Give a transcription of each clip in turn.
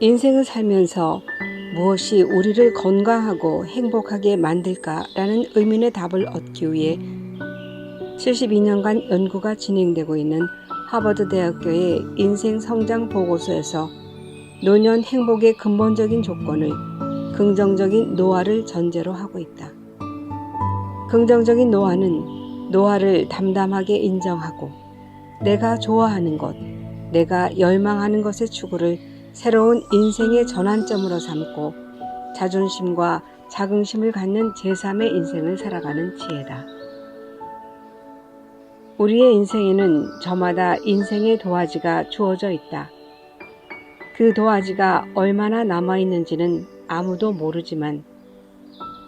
인생을 살면서 무엇이 우리를 건강하고 행복하게 만들까라는 의문의 답을 얻기 위해 72년간 연구가 진행되고 있는 하버드 대학교의 인생 성장 보고서에서 노년 행복의 근본적인 조건을 긍정적인 노화를 전제로 하고 있다. 긍정적인 노화는 노화를 담담하게 인정하고 내가 좋아하는 것, 내가 열망하는 것의 추구를 새로운 인생의 전환점으로 삼고 자존심과 자긍심을 갖는 제3의 인생을 살아가는 지혜다. 우리의 인생에는 저마다 인생의 도화지가 주어져 있다. 그 도화지가 얼마나 남아있는지는 아무도 모르지만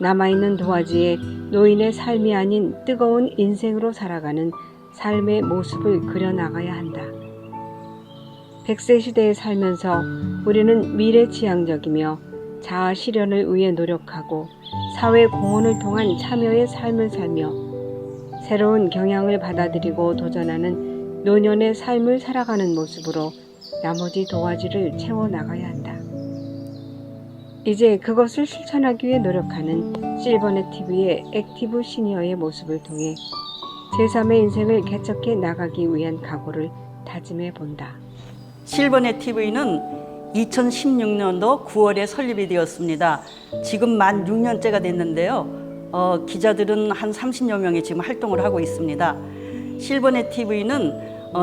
남아있는 도화지에 노인의 삶이 아닌 뜨거운 인생으로 살아가는 삶의 모습을 그려나가야 한다. 100세 시대에 살면서 우리는 미래지향적이며 자아 실현을 위해 노력하고 사회 공헌을 통한 참여의 삶을 살며 새로운 경향을 받아들이고 도전하는 노년의 삶을 살아가는 모습으로 나머지 도화지를 채워나가야 한다. 이제 그것을 실천하기 위해 노력하는 실버넷 TV의 액티브 시니어의 모습을 통해 제3의 인생을 개척해 나가기 위한 각오를 다짐해 본다. 실버넷 TV는 2016년도 9월에 설립이 되었습니다. 지금 만 6년째가 됐는데요. 기자들은 한 30여 명이 지금 활동을 하고 있습니다. 실버넷 TV는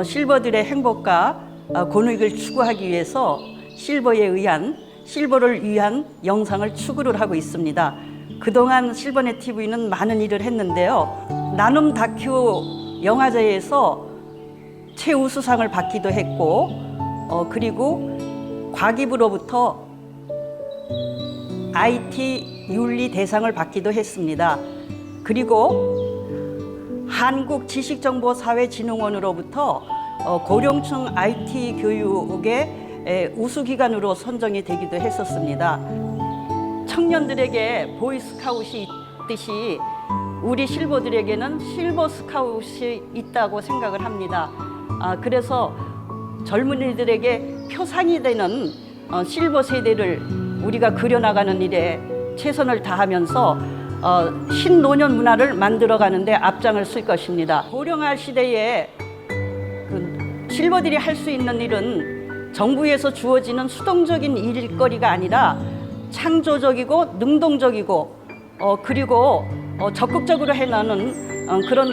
실버들의 행복과 권익을 추구하기 위해서 실버를 위한 영상을 추구를 하고 있습니다. 그동안 실버넷 TV는 많은 일을 했는데요. 나눔 다큐 영화제에서 최우수상을 받기도 했고 그리고 과기부로부터 IT 윤리 대상을 받기도 했습니다. 그리고 한국지식정보사회진흥원으로부터 고령층 IT 교육의 우수기관으로 선정이 되기도 했었습니다. 청년들에게 보이스카웃이 있듯이 우리 실버들에게는 실버 스카웃이 있다고 생각을 합니다. 그래서 젊은이들에게 표상이 되는 실버 세대를 우리가 그려나가는 일에 최선을 다하면서 신노년 문화를 만들어가는 데 앞장을 쓸 것입니다. 고령화 시대에 실버들이 할 수 있는 일은 정부에서 주어지는 수동적인 일거리가 아니라 창조적이고 능동적이고 그리고 적극적으로 해나가는 그런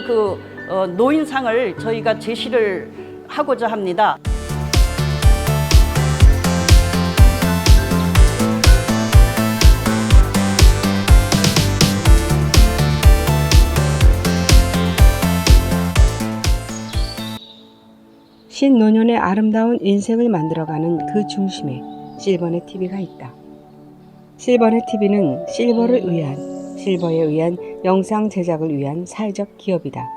노인상을 저희가 제시를 하고자 합니다. 신노년의 아름다운 인생을 만들어가는 그 중심에 실버넷 TV가 있다. 실버넷 TV는 실버에 의한 영상 제작을 위한 사회적 기업이다.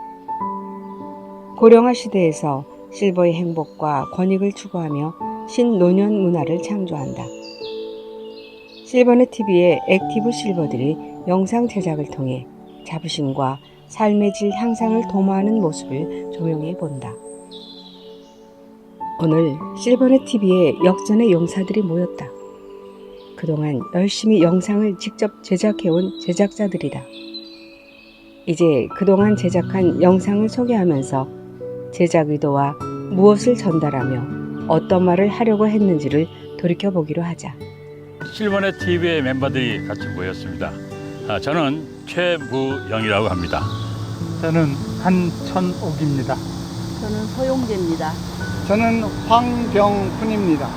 고령화 시대에서 실버의 행복과 권익을 추구하며 신노년 문화를 창조한다. 실버넷 TV의 액티브 실버들이 영상 제작을 통해 자부심과 삶의 질 향상을 도모하는 모습을 조명해 본다. 오늘 실버넷 TV에 역전의 용사들이 모였다. 그동안 열심히 영상을 직접 제작해온 제작자들이다. 이제 그동안 제작한 영상을 소개하면서 제작 의도와 무엇을 전달하며 어떤 말을 하려고 했는지를 돌이켜보기로 하자. 실버넷 TV의 멤버들이 같이 모였습니다. 저는 최무영이라고 합니다. 저는 한천옥입니다. 저는 소용재입니다. 저는 황병훈입니다.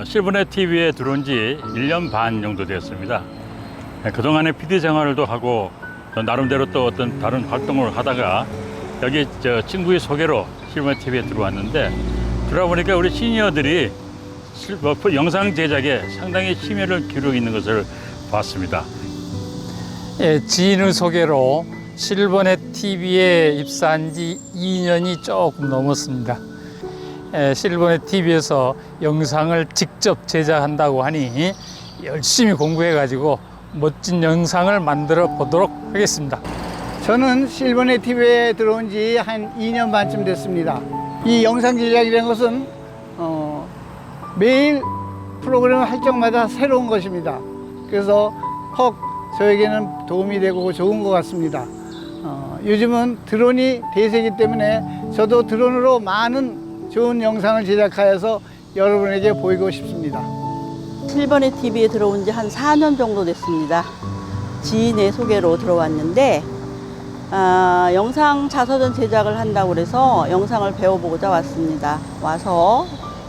실버넷 TV에 들어온 지 1년 반 정도 되었습니다. 그동안에 PD 생활도 하고 나름대로 또 어떤 다른 활동을 하다가 여기 친구의 소개로 실버넷 TV에 들어왔는데 들어보니까 우리 시니어들이 영상 제작에 상당히 심혈을 기울이고 있는 것을 봤습니다. 지인의 소개로 실버넷 TV에 입사한 지 2년이 조금 넘었습니다. 실버넷 TV에서 영상을 직접 제작한다고 하니 열심히 공부해가지고 멋진 영상을 만들어 보도록 하겠습니다. 저는 실버넷 TV에 들어온 지 한 2년 반쯤 됐습니다. 이 영상 제작이라는 것은 매일 프로그램 할 적마다 새로운 것입니다. 그래서 퍽 저에게는 도움이 되고 좋은 것 같습니다. 요즘은 드론이 대세이기 때문에 저도 드론으로 많은 좋은 영상을 제작하여서 여러분에게 보이고 싶습니다. 7번의 TV에 들어온 지 한 4년 정도 됐습니다. 지인의 소개로 들어왔는데 영상 자서전 제작을 한다고 그래서 영상을 배워보고자 왔습니다. 와서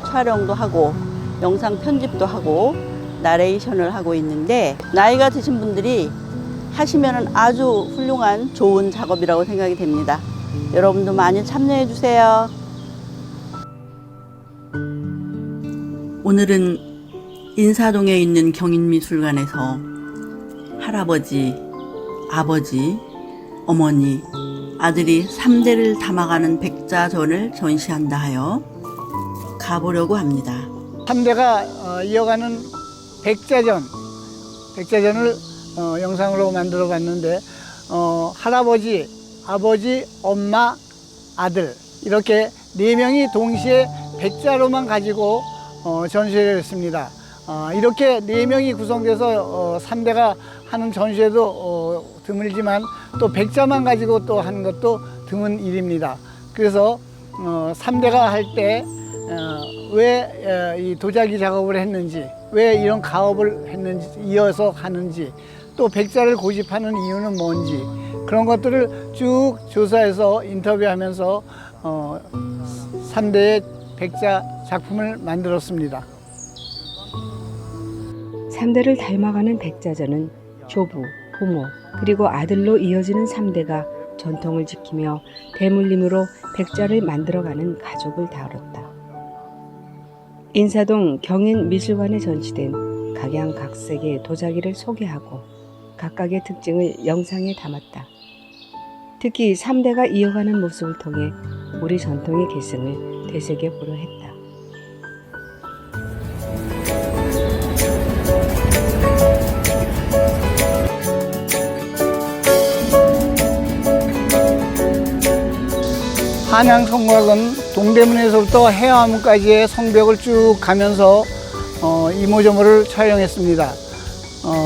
촬영도 하고 영상 편집도 하고 나레이션을 하고 있는데 나이가 드신 분들이 하시면 아주 훌륭한 좋은 작업이라고 생각이 됩니다. 여러분도 많이 참여해 주세요. 오늘은 인사동에 있는 경인미술관에서 할아버지, 아버지, 어머니, 아들이 3대를 담아가는 백자전을 전시한다 하여 가보려고 합니다. 3대가 이어가는 백자전을 영상으로 만들어 봤는데 할아버지, 아버지, 엄마, 아들 이렇게 4명이 동시에 백자로만 가지고 전시를 했습니다. 이렇게 4명이 구성돼서 3대가 하는 전시회도 드물지만 또 백자만 가지고 또 하는 것도 드문 일입니다. 그래서 3대가 할 때 왜 이 도자기 작업을 했는지, 왜 이런 가업을 했는지, 이어서 하는지, 또 백자를 고집하는 이유는 뭔지 그런 것들을 쭉 조사해서 인터뷰하면서 3대의 백자 작품을 만들었습니다. 3대를 닮아가는 백자전은 조부, 부모, 그리고 아들로 이어지는 3대가 전통을 지키며 대물림으로 백자를 만들어가는 가족을 다뤘다. 인사동 경인미술관에 전시된 각양각색의 도자기를 소개하고 각각의 특징을 영상에 담았다. 특히 3대가 이어가는 모습을 통해 우리 전통의 계승을 되새겨보려 했다. 한양 성곽은 동대문에서부터 해화문까지의 성벽을 쭉 가면서 이모저모를 촬영했습니다.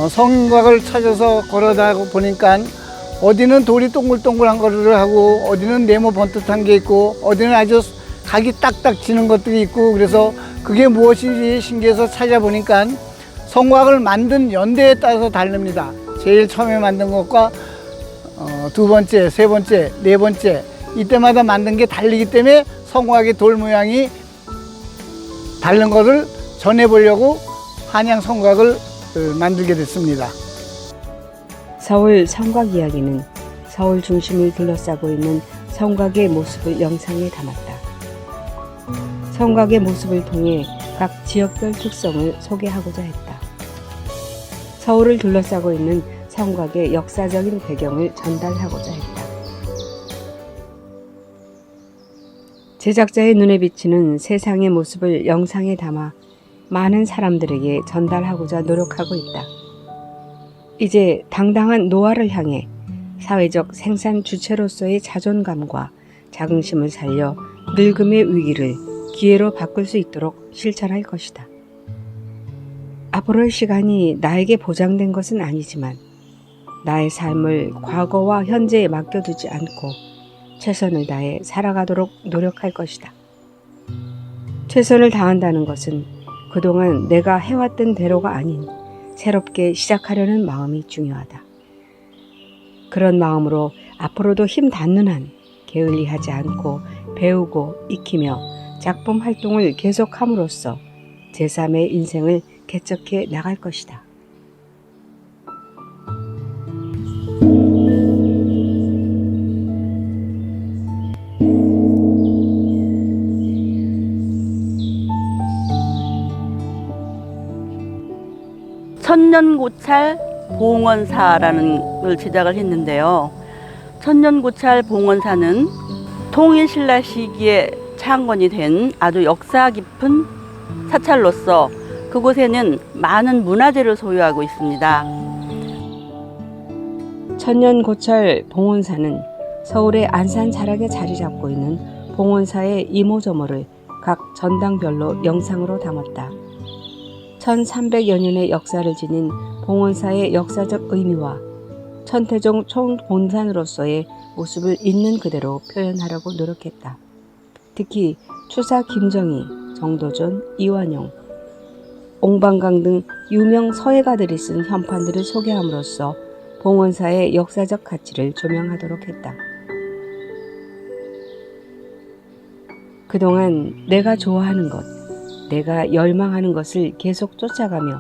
성곽을 찾아서 걸어다 보니까 어디는 돌이 동글동글한 거를 하고 어디는 네모 번듯한 게 있고 어디는 아주 각이 딱딱 지는 것들이 있고 그래서 그게 무엇인지 신기해서 찾아보니까 성곽을 만든 연대에 따라서 다릅니다. 제일 처음에 만든 것과 두 번째, 세 번째, 네 번째 이때마다 만든 게 달리기 때문에 성곽의 돌 모양이 다른 것을 전해보려고 한양 성곽을 만들게 됐습니다. 서울 성곽 이야기는 서울 중심을 둘러싸고 있는 성곽의 모습을 영상에 담았다. 성곽의 모습을 통해 각 지역별 특성을 소개하고자 했다. 서울을 둘러싸고 있는 성곽의 역사적인 배경을 전달하고자 했다. 제작자의 눈에 비치는 세상의 모습을 영상에 담아 많은 사람들에게 전달하고자 노력하고 있다. 이제 당당한 노화를 향해 사회적 생산 주체로서의 자존감과 자긍심을 살려 늙음의 위기를 기회로 바꿀 수 있도록 실천할 것이다. 앞으로의 시간이 나에게 보장된 것은 아니지만 나의 삶을 과거와 현재에 맡겨두지 않고 최선을 다해 살아가도록 노력할 것이다. 최선을 다한다는 것은 그동안 내가 해왔던 대로가 아닌 새롭게 시작하려는 마음이 중요하다. 그런 마음으로 앞으로도 힘 닿는 한 게을리하지 않고 배우고 익히며 작품 활동을 계속함으로써 제3의 인생을 개척해 나갈 것이다. 천년고찰 봉원사라는 걸 제작을 했는데요. 천년고찰 봉원사는 통일신라 시기에 창건이 된 아주 역사 깊은 사찰로서 그곳에는 많은 문화재를 소유하고 있습니다. 천년고찰 봉원사는 서울의 안산 자락에 자리 잡고 있는 봉원사의 이모저모를 각 전당별로 영상으로 담았다. 1300여 년의 역사를 지닌 봉원사의 역사적 의미와 천태종 총본산으로서의 모습을 있는 그대로 표현하려고 노력했다. 특히 추사 김정희, 정도전, 이완용, 옹방강 등 유명 서예가들이 쓴 현판들을 소개함으로써 봉원사의 역사적 가치를 조명하도록 했다. 그동안 내가 좋아하는 것, 내가 열망하는 것을 계속 쫓아가며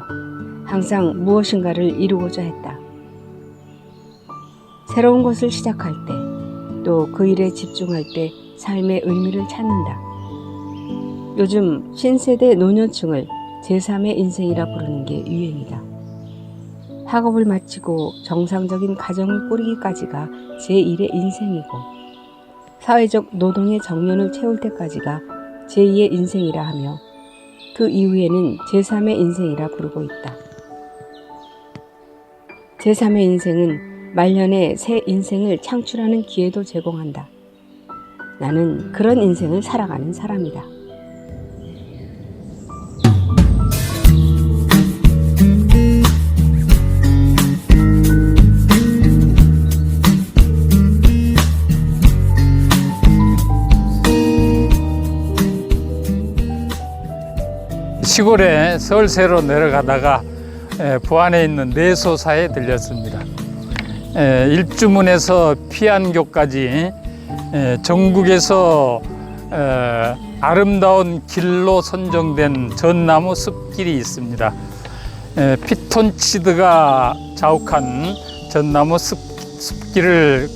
항상 무엇인가를 이루고자 했다. 새로운 것을 시작할 때, 또 그 일에 집중할 때 삶의 의미를 찾는다. 요즘 신세대 노년층을 제3의 인생이라 부르는 게 유행이다. 학업을 마치고 정상적인 가정을 꾸리기까지가 제1의 인생이고, 사회적 노동의 정년을 채울 때까지가 제2의 인생이라 하며 그 이후에는 제3의 인생이라 부르고 있다. 제3의 인생은 말년에 새 인생을 창출하는 기회도 제공한다. 나는 그런 인생을 살아가는 사람이다. 시골에 서울세로 내려가다가 부안에 있는 내소사에 들렸습니다. 일주문에서 피안교까지 전국에서 아름다운 길로 선정된 전나무 숲길이 있습니다. 피톤치드가 자욱한 전나무 숲길을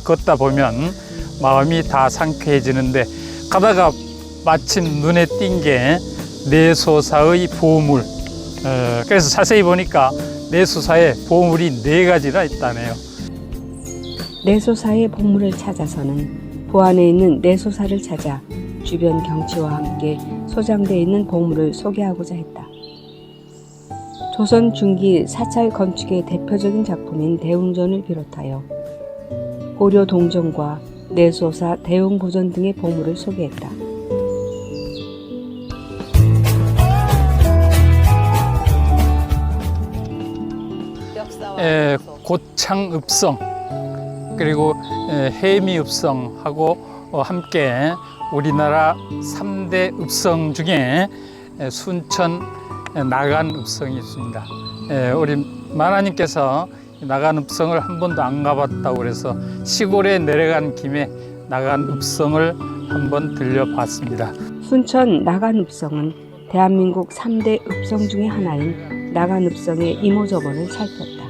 걷다 보면 마음이 다 상쾌해지는데, 가다가 마침 눈에 띈 게 내소사의 보물. 그래서 자세히 보니까 내소사에 보물이 4가지나 있다네요. 내소사의 보물을 찾아서는 부안에 있는 내소사를 찾아 주변 경치와 함께 소장되어 있는 보물을 소개하고자 했다. 조선 중기 사찰 건축의 대표적인 작품인 대웅전을 비롯하여 고려 동전과 내소사 대웅보전 등의 보물을 소개했다. 고창읍성 그리고 해미읍성하고 함께 우리나라 3대 읍성 중에 순천 나간읍성이 있습니다. 우리 만화님께서 나간읍성을 한 번도 안 가봤다고 그래서 시골에 내려간 김에 나간읍성을 한번 들려봤습니다. 순천 나간읍성은 대한민국 3대 읍성 중의 하나인 나간읍성의 이모저번을 살폈다.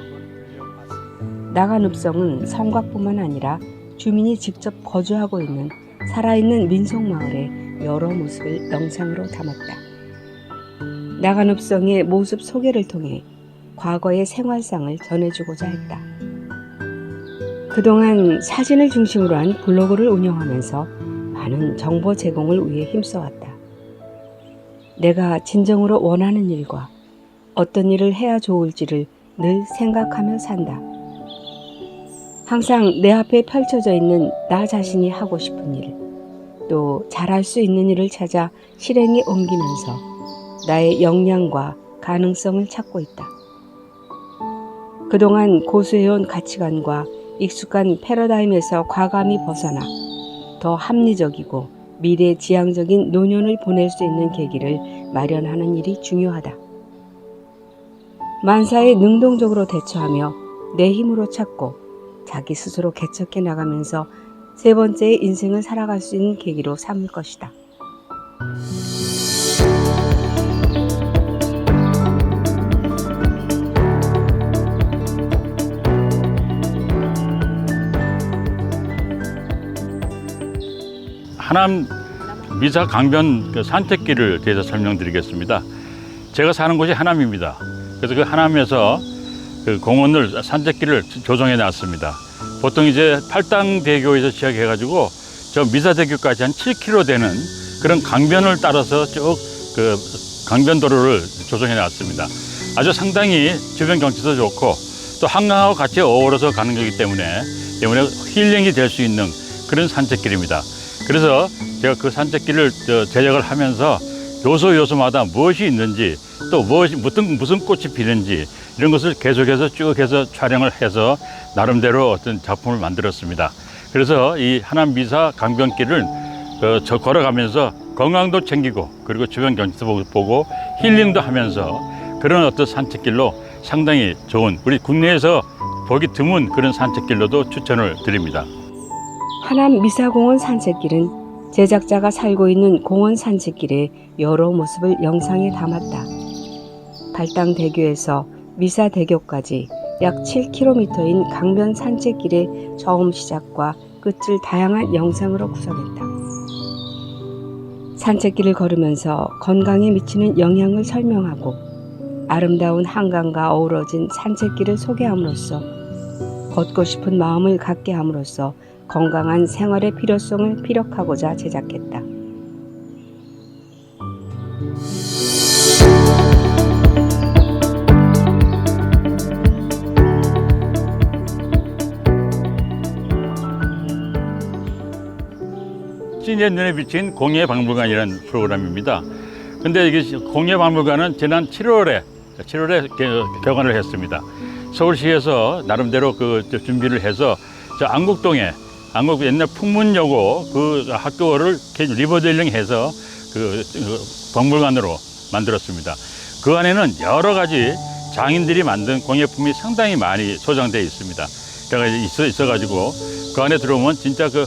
나간읍성은 성곽뿐만 아니라 주민이 직접 거주하고 있는 살아있는 민속마을의 여러 모습을 영상으로 담았다. 나간읍성의 모습 소개를 통해 과거의 생활상을 전해주고자 했다. 그동안 사진을 중심으로 한 블로그를 운영하면서 많은 정보 제공을 위해 힘써왔다. 내가 진정으로 원하는 일과 어떤 일을 해야 좋을지를 늘 생각하며 산다. 항상 내 앞에 펼쳐져 있는 나 자신이 하고 싶은 일, 또 잘할 수 있는 일을 찾아 실행에 옮기면서 나의 역량과 가능성을 찾고 있다. 그동안 고수해온 가치관과 익숙한 패러다임에서 과감히 벗어나 더 합리적이고 미래지향적인 노년을 보낼 수 있는 계기를 마련하는 일이 중요하다. 만사에 능동적으로 대처하며 내 힘으로 찾고 자기 스스로 개척해 나가면서 세 번째의 인생을 살아갈 수 있는 계기로 삼을 것이다. 하남 미사 강변 산책길을 대해서 설명드리겠습니다. 제가 사는 곳이 하남입니다. 그래서 그 하남에서 그 공원을 산책길을 조성해 놨습니다. 보통 이제 팔당대교에서 시작해가지고 저 미사대교까지 한 7km 되는 그런 강변을 따라서 쭉 그 강변도로를 조성해 놨습니다. 아주 상당히 주변 경치도 좋고 또 한강하고 같이 어우러져 가는 거기 때문에 힐링이 될 수 있는 그런 산책길입니다. 그래서 제가 그 산책길을 제작을 하면서 요소마다 무엇이 있는지 또 무슨 꽃이 피는지 이런 것을 계속해서 쭉 해서 촬영을 해서 나름대로 어떤 작품을 만들었습니다. 그래서 이 하남 미사 강변길을 저 걸어가면서 건강도 챙기고 그리고 주변 경치도 보고 힐링도 하면서 그런 어떤 산책길로 상당히 좋은 우리 국내에서 보기 드문 그런 산책길로도 추천을 드립니다. 하남 미사공원 산책길은 제작자가 살고 있는 공원 산책길의 여러 모습을 영상에 담았다. 발당대교에서 미사대교까지 약 7km인 강변 산책길의 처음 시작과 끝을 다양한 영상으로 구성했다. 산책길을 걸으면서 건강에 미치는 영향을 설명하고 아름다운 한강과 어우러진 산책길을 소개함으로써 걷고 싶은 마음을 갖게 함으로써 건강한 생활의 필요성을 피력하고자 제작했다. 시니어 눈에 비친 공예박물관이라는 프로그램입니다. 근데 이게 공예박물관은 지난 7월에 개관을 했습니다. 서울시에서 나름대로 그 준비를 해서 저 안국동에 안국 옛날 풍문여고 그 학교를 리모델링해서 그 박물관으로 만들었습니다. 그 안에는 여러 가지 장인들이 만든 공예품이 상당히 많이 소장되어 있습니다. 제가 있어가지고 그 안에 들어오면 진짜 그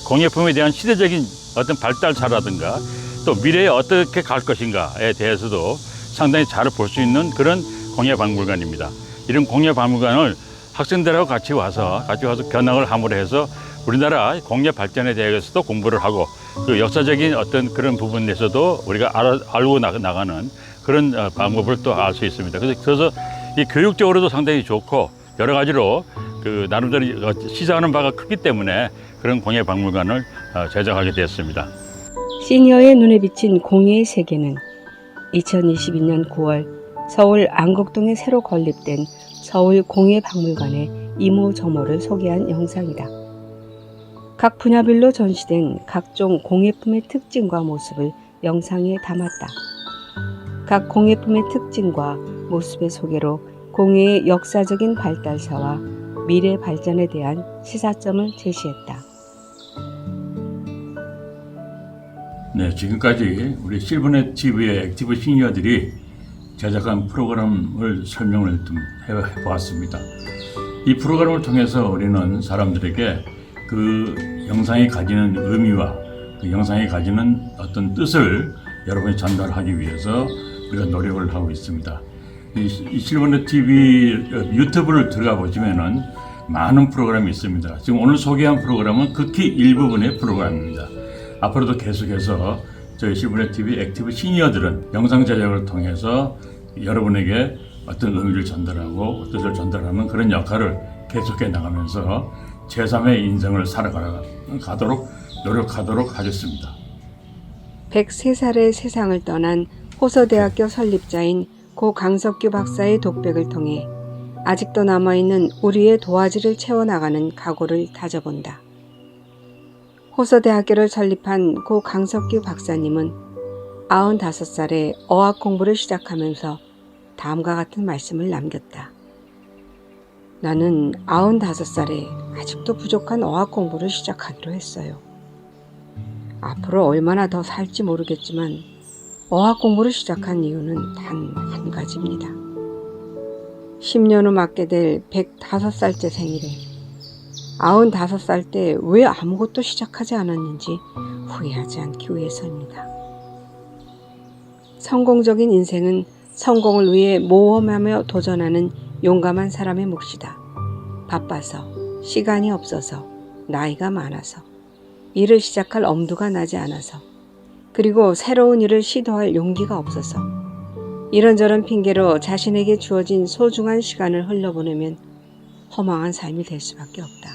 공예품에 대한 시대적인 어떤 발달사라든가 또 미래에 어떻게 갈 것인가에 대해서도 상당히 잘 볼 수 있는 그런 공예박물관입니다. 이런 공예박물관을 학생들하고 같이 와서 견학을 함으로 해서 우리나라 공예 발전에 대해서도 공부를 하고 그 역사적인 어떤 그런 부분에서도 우리가 알고 나가는 그런 방법을 또 알 수 있습니다. 그래서 이 교육적으로도 상당히 좋고 여러 가지로 그 나름대로 시사하는 바가 크기 때문에 그런 공예박물관을 제작하게 되었습니다. 시니어의 눈에 비친 공예의 세계는 2022년 9월 서울 안국동에 새로 건립된 서울공예박물관의 이모저모를 소개한 영상이다. 각 분야별로 전시된 각종 공예품의 특징과 모습을 영상에 담았다. 각 공예품의 특징과 모습의 소개로 공예의 역사적인 발달사와 미래 발전에 대한 시사점을 제시했다. 네, 지금까지 우리 실버넷 TV의 액티브 시니어들이 제작한 프로그램을 설명을 좀 해보았습니다. 이 프로그램을 통해서 우리는 사람들에게 그 영상이 가지는 의미와 그 영상이 가지는 어떤 뜻을 여러분이 전달하기 위해서 우리가 노력을 하고 있습니다. 이 실버넷 TV 유튜브를 들어가 보시면은 많은 프로그램이 있습니다. 지금 오늘 소개한 프로그램은 극히 일부분의 프로그램입니다. 앞으로도 계속해서 저희 실버넷 TV 액티브 시니어들은 영상 제작을 통해서 여러분에게 어떤 의미를 전달하고 뜻을 전달하는 그런 역할을 계속해 나가면서 제3의 인생을 살아가도록 노력하도록 하겠습니다. 103살의 세상을 떠난 호서대학교 설립자인 고 강석규 박사의 독백을 통해 아직도 남아있는 우리의 도화지를 채워나가는 각오를 다져본다. 호서대학교를 설립한 고 강석규 박사님은 95살에 어학 공부를 시작하면서 다음과 같은 말씀을 남겼다. 나는 95살에 아직도 부족한 어학 공부를 시작하기로 했어요. 앞으로 얼마나 더 살지 모르겠지만 어학 공부를 시작한 이유는 단 한 가지입니다. 10년 후 맞게 될 105살째 생일에 95살 때 왜 아무것도 시작하지 않았는지 후회하지 않기 위해서입니다. 성공적인 인생은 성공을 위해 모험하며 도전하는 용감한 사람의 몫이다. 바빠서, 시간이 없어서, 나이가 많아서, 일을 시작할 엄두가 나지 않아서, 그리고 새로운 일을 시도할 용기가 없어서, 이런저런 핑계로 자신에게 주어진 소중한 시간을 흘려보내면 허망한 삶이 될 수밖에 없다.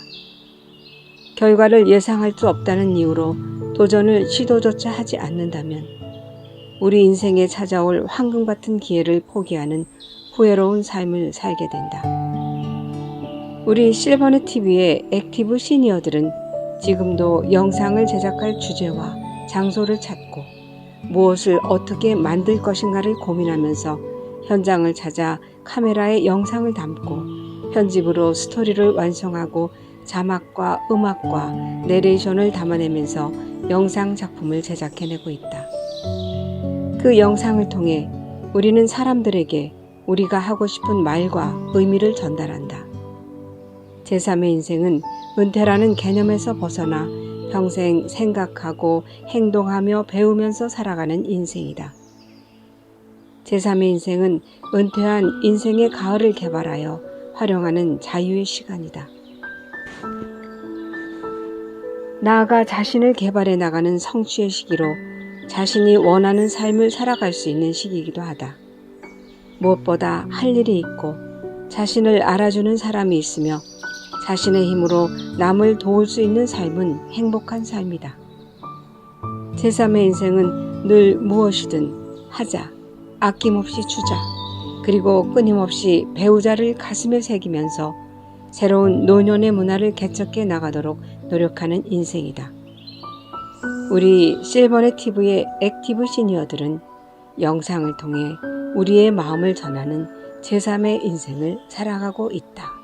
결과를 예상할 수 없다는 이유로 도전을 시도조차 하지 않는다면 우리 인생에 찾아올 황금 같은 기회를 포기하는 후회로운 삶을 살게 된다. 우리 실버넷 TV의 액티브 시니어들은 지금도 영상을 제작할 주제와 장소를 찾고 무엇을 어떻게 만들 것인가를 고민하면서 현장을 찾아 카메라에 영상을 담고 편집으로 스토리를 완성하고 자막과 음악과 내레이션을 담아내면서 영상 작품을 제작해내고 있다. 그 영상을 통해 우리는 사람들에게 우리가 하고 싶은 말과 의미를 전달한다. 제3의 인생은 은퇴라는 개념에서 벗어나 평생 생각하고 행동하며 배우면서 살아가는 인생이다. 제3의 인생은 은퇴한 인생의 가을을 개발하여 활용하는 자유의 시간이다. 나아가 자신을 개발해 나가는 성취의 시기로 자신이 원하는 삶을 살아갈 수 있는 시기이기도 하다. 무엇보다 할 일이 있고 자신을 알아주는 사람이 있으며 자신의 힘으로 남을 도울 수 있는 삶은 행복한 삶이다. 제3의 인생은 늘 무엇이든 하자, 아낌없이 주자, 그리고 끊임없이 배우자를 가슴에 새기면서 새로운 노년의 문화를 개척해 나가도록 노력하는 인생이다. 우리 실버넷 TV의 액티브 시니어들은 영상을 통해 우리의 마음을 전하는 제3의 인생을 살아가고 있다.